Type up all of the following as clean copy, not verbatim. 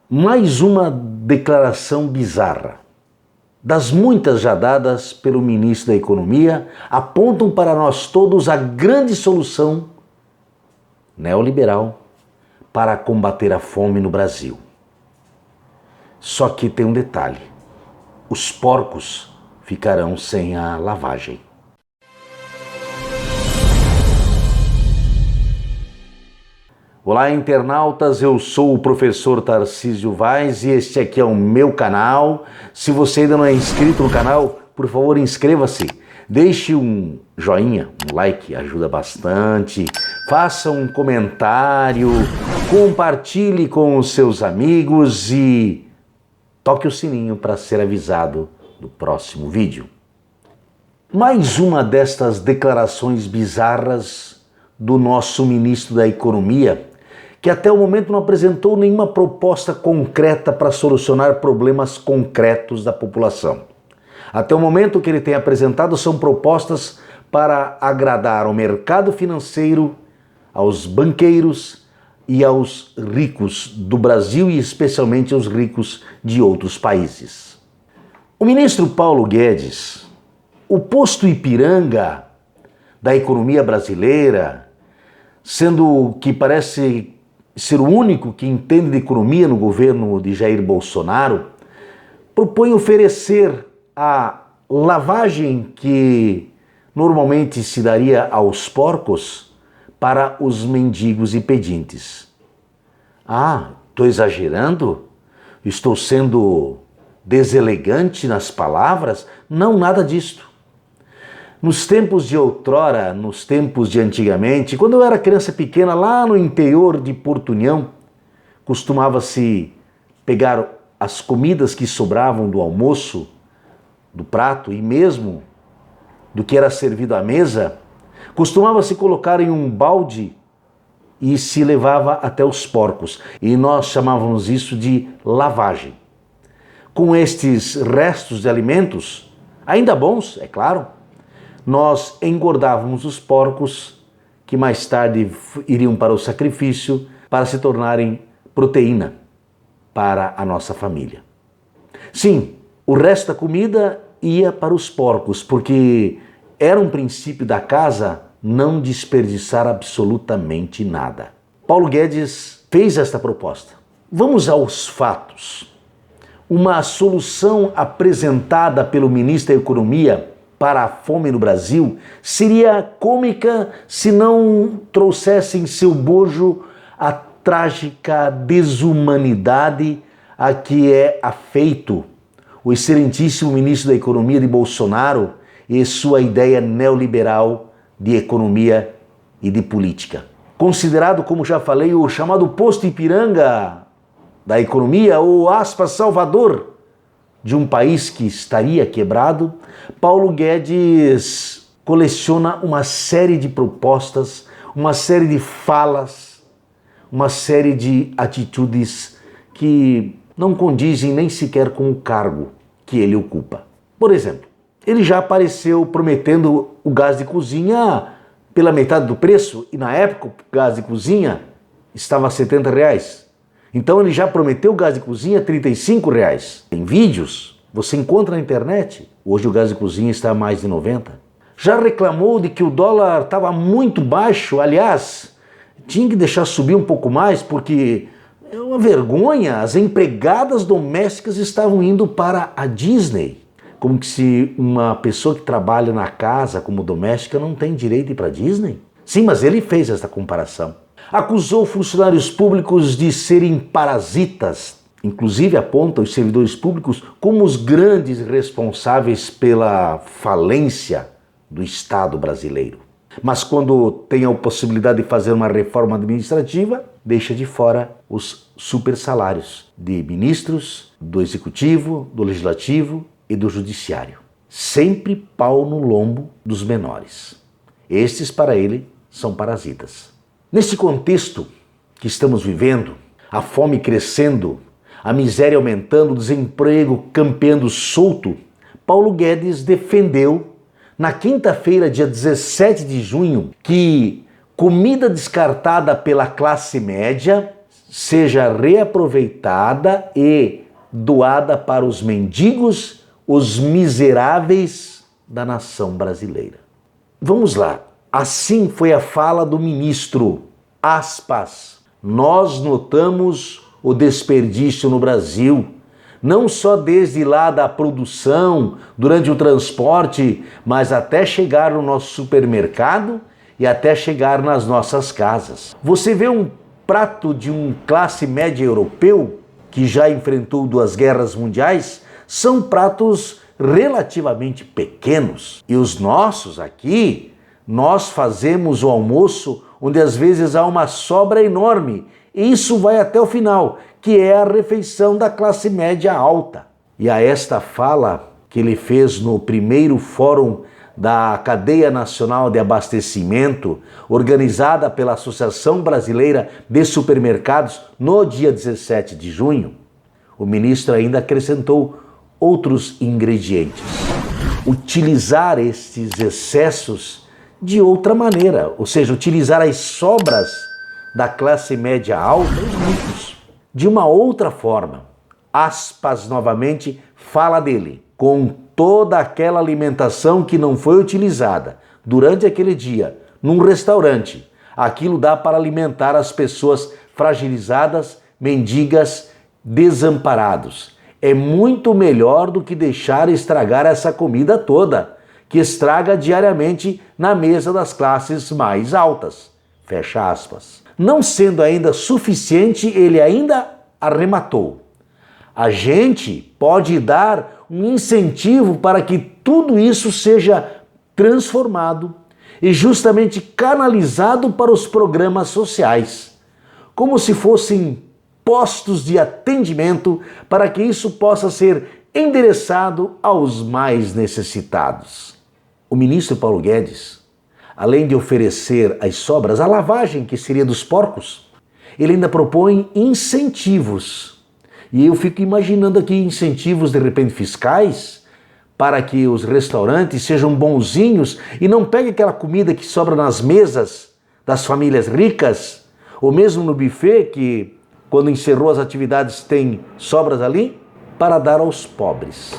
Mais uma declaração bizarra. Das muitas já dadas pelo ministro da Economia, apontam para nós todos a grande solução neoliberal para combater a fome no Brasil. Só que tem um detalhe: os porcos ficarão sem a lavagem. Olá, internautas, eu sou o professor Tarcísio Vaz e este aqui é o meu canal. Se você ainda não é inscrito no canal, por favor, inscreva-se. Deixe um joinha, um like, ajuda bastante. Faça um comentário, compartilhe com os seus amigos e toque o sininho para ser avisado do próximo vídeo. Mais uma destas declarações bizarras do nosso ministro da Economia, que até o momento não apresentou nenhuma proposta concreta para solucionar problemas concretos da população. Até o momento o que ele tem apresentado são propostas para agradar ao mercado financeiro, aos banqueiros e aos ricos do Brasil e especialmente aos ricos de outros países. O ministro Paulo Guedes, o posto Ipiranga da economia brasileira, sendo que parece ser o único que entende de economia no governo de Jair Bolsonaro, propõe oferecer a lavagem que normalmente se daria aos porcos para os mendigos e pedintes. Ah, estou exagerando? Estou sendo deselegante nas palavras? Não, nada disto. Nos tempos de outrora, nos tempos de antigamente, quando eu era criança pequena, lá no interior de Porto União, costumava-se pegar as comidas que sobravam do almoço, do prato e mesmo do que era servido à mesa, costumava-se colocar em um balde e se levava até os porcos. E nós chamávamos isso de lavagem. Com estes restos de alimentos, ainda bons, é claro, nós engordávamos os porcos que mais tarde iriam para o sacrifício para se tornarem proteína para a nossa família. Sim, o resto da comida ia para os porcos, porque era um princípio da casa não desperdiçar absolutamente nada. Paulo Guedes fez esta proposta. Vamos aos fatos. Uma solução apresentada pelo ministro da Economia para a fome no Brasil seria cômica se não trouxesse em seu bojo a trágica desumanidade a que é afeito o excelentíssimo ministro da Economia de Bolsonaro e sua ideia neoliberal de economia e de política. Considerado, como já falei, o chamado posto Ipiranga da economia, ou aspas, salvador de um país que estaria quebrado, Paulo Guedes coleciona uma série de propostas, uma série de falas, uma série de atitudes que não condizem nem sequer com o cargo que ele ocupa. Por exemplo, ele já apareceu prometendo o gás de cozinha pela metade do preço, e na época o gás de cozinha estava a R$70. Então ele já prometeu o gás de cozinha a R$35. Tem vídeos, você encontra na internet. Hoje o gás de cozinha está a mais de 90. Já reclamou de que o dólar estava muito baixo, aliás, tinha que deixar subir um pouco mais porque é uma vergonha, as empregadas domésticas estavam indo para a Disney. Como que se uma pessoa que trabalha na casa como doméstica não tem direito de ir para a Disney? Sim, mas ele fez essa comparação. Acusou funcionários públicos de serem parasitas, inclusive aponta os servidores públicos como os grandes responsáveis pela falência do Estado brasileiro. Mas quando tem a possibilidade de fazer uma reforma administrativa, deixa de fora os super salários de ministros, do Executivo, do Legislativo e do Judiciário. Sempre pau no lombo dos menores. Estes, para ele, são parasitas. Nesse contexto que estamos vivendo, a fome crescendo, a miséria aumentando, o desemprego campeando solto, Paulo Guedes defendeu, na quinta-feira, dia 17 de junho, que comida descartada pela classe média seja reaproveitada e doada para os mendigos, os miseráveis da nação brasileira. Vamos lá. Assim foi a fala do ministro, aspas, nós notamos o desperdício no Brasil, não só desde lá da produção, durante o transporte, mas até chegar no nosso supermercado e até chegar nas nossas casas. Você vê um prato de um classe média europeu, que já enfrentou 2 guerras mundiais, são pratos relativamente pequenos. E os nossos aqui, nós fazemos o almoço onde às vezes há uma sobra enorme. E isso vai até o final, que é a refeição da classe média alta. E a esta fala que ele fez no primeiro fórum da Cadeia Nacional de Abastecimento, organizada pela Associação Brasileira de Supermercados no dia 17 de junho, o ministro ainda acrescentou outros ingredientes. Utilizar estes excessos de outra maneira, ou seja, utilizar as sobras da classe média alta, os ricos, de uma outra forma. Aspas novamente, fala dele, com toda aquela alimentação que não foi utilizada durante aquele dia, num restaurante, aquilo dá para alimentar as pessoas fragilizadas, mendigas, desamparados. É muito melhor do que deixar estragar essa comida toda, que estraga diariamente na mesa das classes mais altas. Fecha aspas. Não sendo ainda suficiente, ele ainda arrematou. A gente pode dar um incentivo para que tudo isso seja transformado e justamente canalizado para os programas sociais, como se fossem postos de atendimento para que isso possa ser endereçado aos mais necessitados. O ministro Paulo Guedes, além de oferecer as sobras, a lavagem que seria dos porcos, ele ainda propõe incentivos. E eu fico imaginando aqui incentivos de repente fiscais para que os restaurantes sejam bonzinhos e não peguem aquela comida que sobra nas mesas das famílias ricas, ou mesmo no buffet que quando encerrou as atividades tem sobras ali, para dar aos pobres.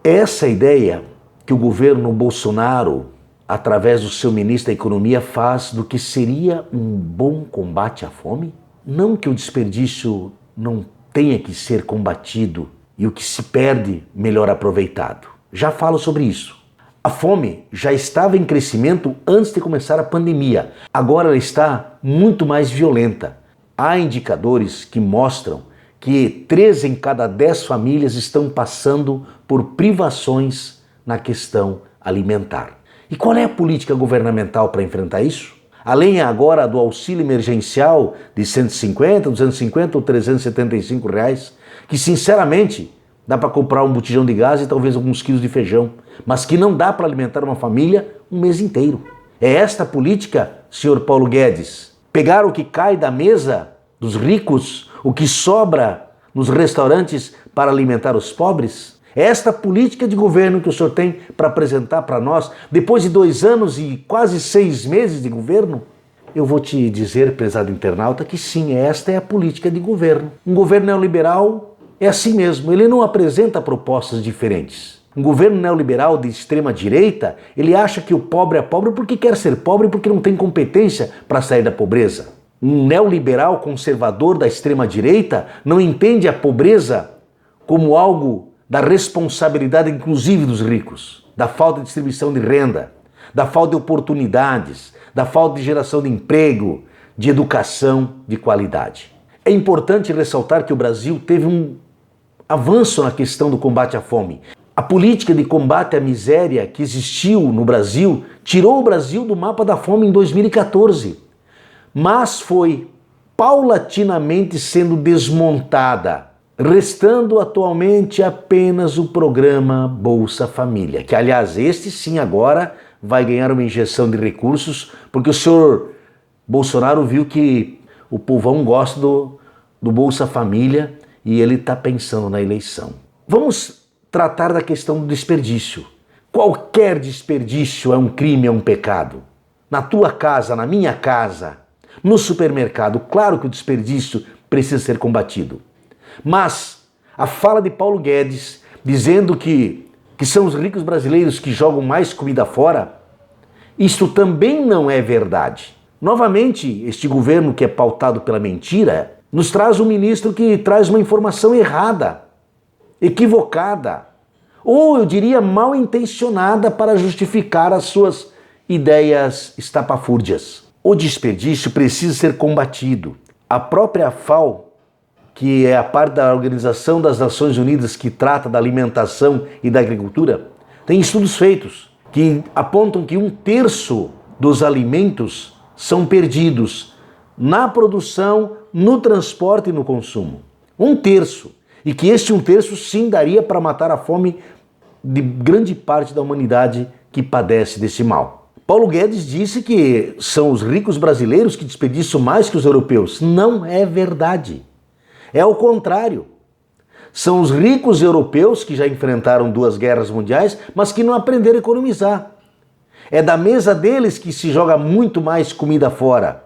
Essa ideia que o governo Bolsonaro, através do seu ministro da Economia, faz do que seria um bom combate à fome? Não que o desperdício não tenha que ser combatido e o que se perde melhor aproveitado. Já falo sobre isso. A fome já estava em crescimento antes de começar a pandemia. Agora ela está muito mais violenta. Há indicadores que mostram que 3 em cada 10 famílias estão passando por privações na questão alimentar. E qual é a política governamental para enfrentar isso? Além agora do auxílio emergencial de 150, 250 ou 375 reais, que sinceramente dá para comprar um botijão de gás e talvez alguns quilos de feijão, mas que não dá para alimentar uma família um mês inteiro. É esta a política, senhor Paulo Guedes? Pegar o que cai da mesa dos ricos, o que sobra nos restaurantes para alimentar os pobres? É esta política de governo que o senhor tem para apresentar para nós, depois de 2 anos e quase 6 meses de governo? Eu vou te dizer, prezado internauta, que sim, esta é a política de governo. Um governo neoliberal é assim mesmo, ele não apresenta propostas diferentes. Um governo neoliberal de extrema direita, ele acha que o pobre é pobre porque quer ser pobre, porque não tem competência para sair da pobreza. Um neoliberal conservador da extrema direita não entende a pobreza como algo da responsabilidade inclusive dos ricos, da falta de distribuição de renda, da falta de oportunidades, da falta de geração de emprego, de educação de qualidade. É importante ressaltar que o Brasil teve um avanço na questão do combate à fome. A política de combate à miséria que existiu no Brasil tirou o Brasil do mapa da fome em 2014, mas foi paulatinamente sendo desmontada, restando atualmente apenas o programa Bolsa Família, que aliás este sim agora vai ganhar uma injeção de recursos, porque o senhor Bolsonaro viu que o povão gosta do Bolsa Família e ele está pensando na eleição. Vamos tratar da questão do desperdício. Qualquer desperdício é um crime, é um pecado. Na tua casa, na minha casa, no supermercado, claro que o desperdício precisa ser combatido. Mas a fala de Paulo Guedes dizendo que são os ricos brasileiros que jogam mais comida fora, isso também não é verdade. Novamente, este governo que é pautado pela mentira, nos traz um ministro que traz uma informação errada, equivocada, ou eu diria mal intencionada para justificar as suas ideias estapafúrdias. O desperdício precisa ser combatido. A própria FAO, que é a parte da Organização das Nações Unidas que trata da alimentação e da agricultura, tem estudos feitos que apontam que 1/3 dos alimentos são perdidos na produção, no transporte e no consumo. 1/3. E que este 1/3 sim daria para matar a fome de grande parte da humanidade que padece desse mal. Paulo Guedes disse que são os ricos brasileiros que desperdiçam mais que os europeus. Não é verdade. É o contrário. São os ricos europeus que já enfrentaram 2 guerras mundiais, mas que não aprenderam a economizar. É da mesa deles que se joga muito mais comida fora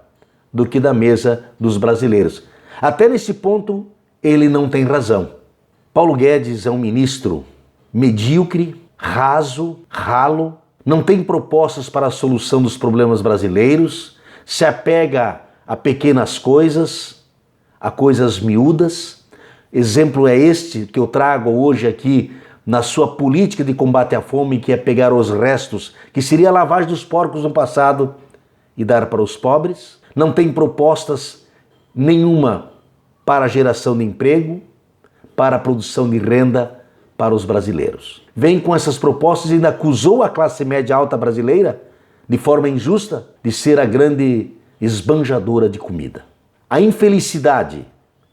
do que da mesa dos brasileiros. Até nesse ponto, ele não tem razão. Paulo Guedes é um ministro medíocre, raso, ralo, não tem propostas para a solução dos problemas brasileiros, se apega a pequenas coisas, a coisas miúdas. Exemplo é este que eu trago hoje aqui na sua política de combate à fome, que é pegar os restos, que seria a lavagem dos porcos no passado, e dar para os pobres. Não tem propostas nenhuma para a geração de emprego, para a produção de renda para os brasileiros. Vem com essas propostas e ainda acusou a classe média alta brasileira, de forma injusta, de ser a grande esbanjadora de comida. A infelicidade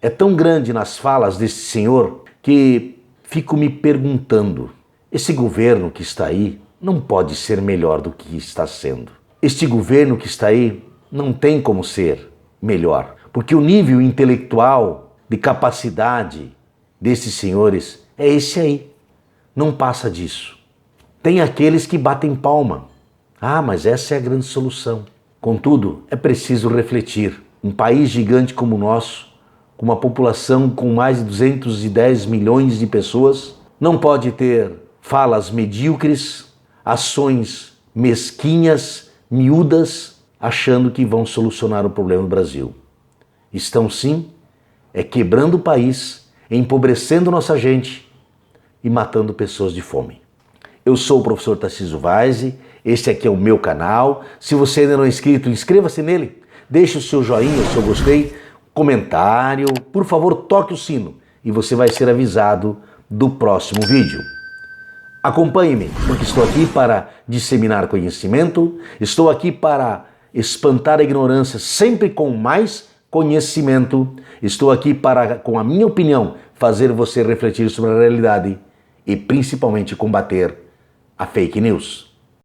é tão grande nas falas desse senhor que fico me perguntando, esse governo que está aí não pode ser melhor do que está sendo. Este governo que está aí não tem como ser melhor, porque o nível intelectual de capacidade desses senhores é esse aí, não passa disso. Tem aqueles que batem palma. Ah, mas essa é a grande solução. Contudo, é preciso refletir. Um país gigante como o nosso, com uma população com mais de 210 milhões de pessoas, não pode ter falas medíocres, ações mesquinhas, miúdas, achando que vão solucionar o problema do Brasil. Estão sim, quebrando o país, empobrecendo nossa gente e matando pessoas de fome. Eu sou o professor Tarcísio Vaise, este aqui é o meu canal. Se você ainda não é inscrito, inscreva-se nele, deixe o seu joinha, o seu gostei, comentário, por favor toque o sino e você vai ser avisado do próximo vídeo. Acompanhe-me, porque estou aqui para disseminar conhecimento, estou aqui para espantar a ignorância sempre com mais conhecimento, estou aqui para, com a minha opinião, fazer você refletir sobre a realidade e principalmente combater a fake news.